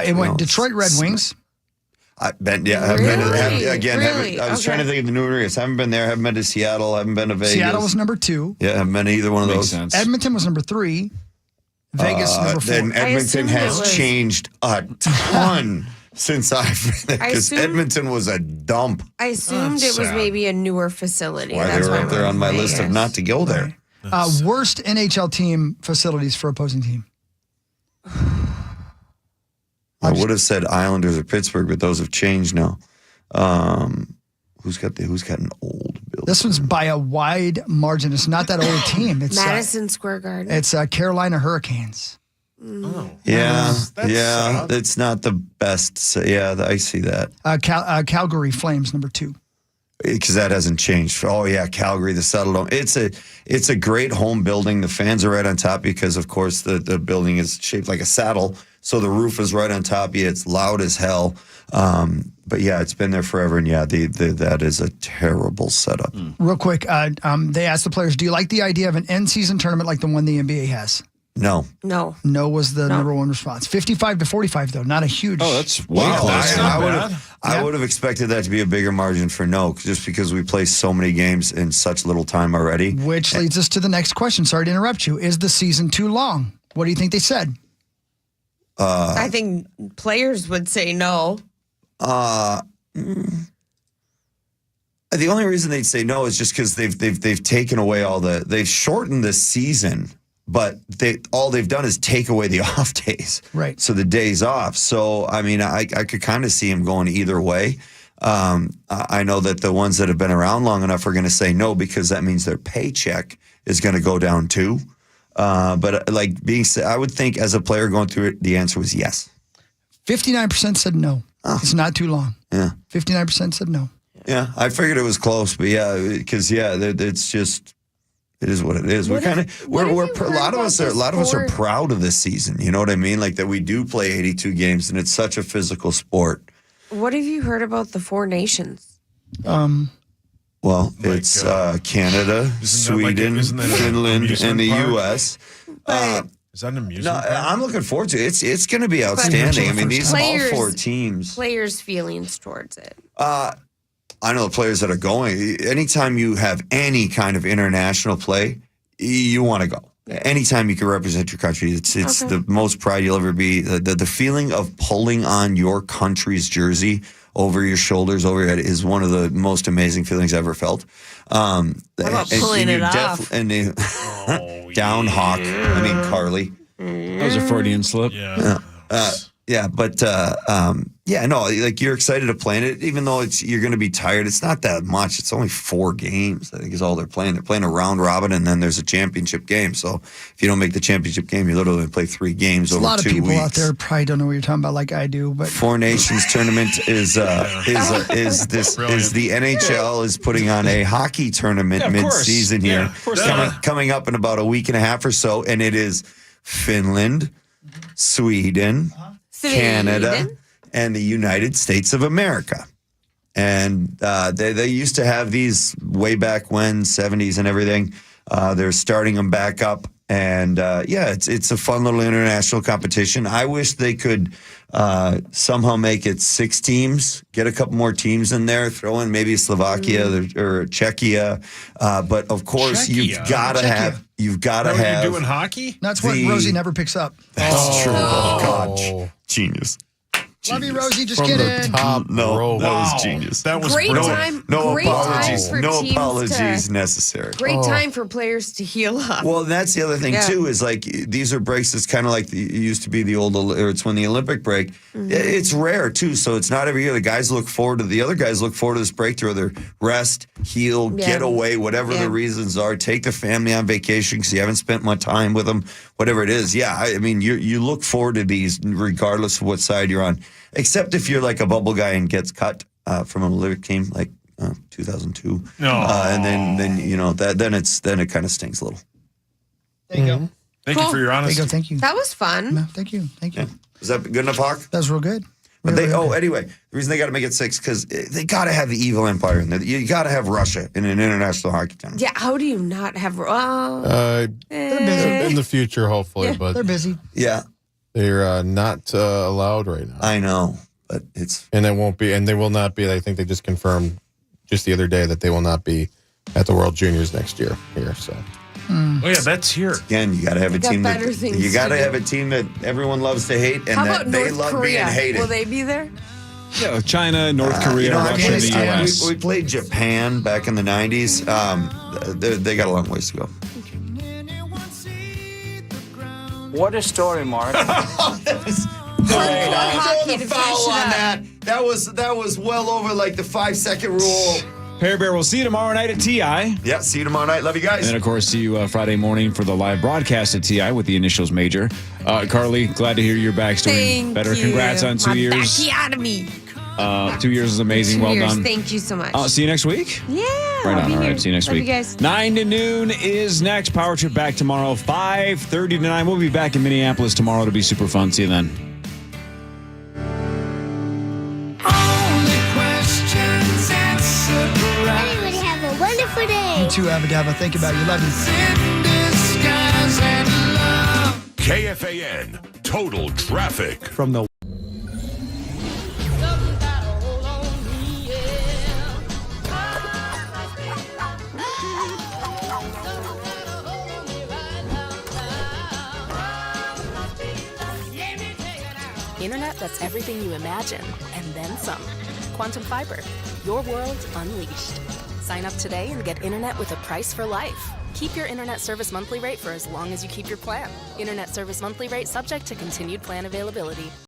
It went Detroit Red Wings. I've been to, I was Okay. trying to think of the new areas. Haven't been there. Haven't been to Seattle. Haven't been to Vegas. Seattle was number 2. Yeah, haven't been to either one of Makes those. sense. Edmonton was number 3. Vegas number 4. Then Edmonton assumed has it was- changed a ton since I've been there, I because assumed- Edmonton was a dump. I assumed it was maybe a newer facility. Why they That's were why up there I on my went list of Vegas. not to go there. Worst NHL team facilities for opposing team. I would have said Islanders or Pittsburgh, but those have changed now. Who's got an old building? This one's by a wide margin. It's not that old team. It's Madison Square Garden. It's Carolina Hurricanes. Yeah, That's sad. it's not the best. So, yeah, I see that. Calgary Flames, number 2. Because that hasn't changed. Oh yeah, Calgary, the Settle Dome. It's a great home building. The fans are right on top because, of course, the building is shaped like a saddle, so the roof is right on top of you. It's loud as hell. But yeah, it's been there forever, and yeah, that is a terrible setup. Real quick, they asked the players, "Do you like the idea of an end-season tournament like the one the NBA has?" No. No. No was the number one response. 55-45, though. Not a huge. Oh, that's way Wow, close. I would have expected that to be a bigger margin for no, just because we play so many games in such little time already. Which leads us to the next question. Sorry to interrupt you. Is the season too long? What do you think they said? I think players would say no. The only reason they'd say no is just because they've taken away they've shortened the season, but all they've done is take away the off days. Right. So the days off. So I mean, I could kind of see him going either way. I know that the ones that have been around long enough are going to say no because that means their paycheck is going to go down too. But like I would think as a player going through it, the answer was yes. 59% said no. It's not too long. Yeah. 59% said no. Yeah, I figured it was close, but yeah, because it's just it is what it is. What We're kind if- of what if we're you a heard lot of about us are this proud of this season. You know what I mean? Like that we do play 82 games, and it's such a physical sport. What have you heard about the 4 nations? Well, it's Canada, Sweden, Finland, and the U.S. Is that an amusement No, park? I'm looking forward to it. It's going to be outstanding. I mean, these all 4 teams. Players' feelings towards it. I know the players that are going. Anytime you have any kind of international play, you want to go. Anytime you can represent your country, it's the most pride you'll ever be. The feeling of pulling on your country's jersey over your shoulders, over your head, is one of the most amazing feelings I ever felt. How about pulling it off? Down Hawk. I mean, Carly. That was a Freudian slip. Yeah, but no, like you're excited to play in it, even though you're going to be tired. It's not that much. It's only 4 games, I think, is all they're playing. They're playing a round robin, and then there's a championship game. So if you don't make the championship game, you literally play 3 games over 2 weeks. A lot of people out there probably don't know what you're talking about, like I do. But 4 Nations tournament is the NHL is putting on a hockey tournament mid-season here, coming up in about a week and a half or so, and it is Finland, Sweden, Canada, and the United States of America. And they used to have these way back when, 70s and everything. They're starting them back up. And it's a fun little international competition. I wish they could somehow make it 6 teams, get a couple more teams in there, throw in maybe Slovakia or Czechia. But of course, you've got to have. You've got to have. Are you doing hockey? That's what Rosie never picks up. That's true. Oh, God. Genius. Love you, Rosie. Just From kidding. the top row. That was genius. That was Great brilliant. time. No great apologies. time for No teams apologies to, necessary. Great time for players to heal up. Well, that's the other thing Yeah. too. Is like these are breaks. It's kind of like it used to be the old, or it's when the Olympic break. It's rare too, so it's not every year. The other guys look forward to this break to either rest, heal, get away, whatever the reasons are. Take the family on vacation because you haven't spent much time with them. Whatever it is, I mean, you look forward to these regardless of what side you're on. Except if you're like a bubble guy and gets cut from an Olympic team, like 2002, and then you know then it kind of stings a little. There you go. Thank you for your honesty. There you go. Thank you. That was fun. No, thank you. Thank you. Yeah. Is that good enough, Hawk? That was real good. But Really good. anyway, the reason they got to make it 6 because they got to have the evil empire in there. You got to have Russia in an international hockey tournament. Yeah, how do you not have? They're busy. In the future, hopefully, Yeah. but They're busy. Yeah, they're not allowed right now. I know, but and it won't be, and they will not be. I think they just confirmed just the other day that they will not be at the World Juniors next year here. So. Oh yeah, that's here. Again, you got to have a Got team better things you got to to do. have a team that everyone loves to hate and How that about they North love Korea? being hated. Will they be there? Yeah, China, North Korea, Russia, and the U.S. We played Japan back in the 90s. They got a long ways to go. What a story, Mark. Hockey to foul finish it on up. that. That was well over like the 5-second rule. Pear Bear, we'll see you tomorrow night at TI. Yeah, see you tomorrow night. Love you guys. And then, of course, see you Friday morning for the live broadcast at TI with the initials major. Carly, glad to hear you're back doing Thank better. you. Congrats on 2 years. Bacchiotomy. 2 years is amazing. 2 well years. done. Thank you so much. See you next week. Yeah. Right I'll on. be All here. right. See you next Love week. You guys. 9 to noon is next. Power Trip back tomorrow. 5:30 to 9. We'll be back in Minneapolis tomorrow. It'll be super fun. See you then. Everybody have a wonderful day. You too, Abadabba. Think about you. Love you. KFAN, Total Traffic. From the Internet that's everything you imagine, and then some. Quantum Fiber, your world unleashed. Sign up today and get internet with a price for life. Keep your internet service monthly rate for as long as you keep your plan. Internet service monthly rate subject to continued plan availability.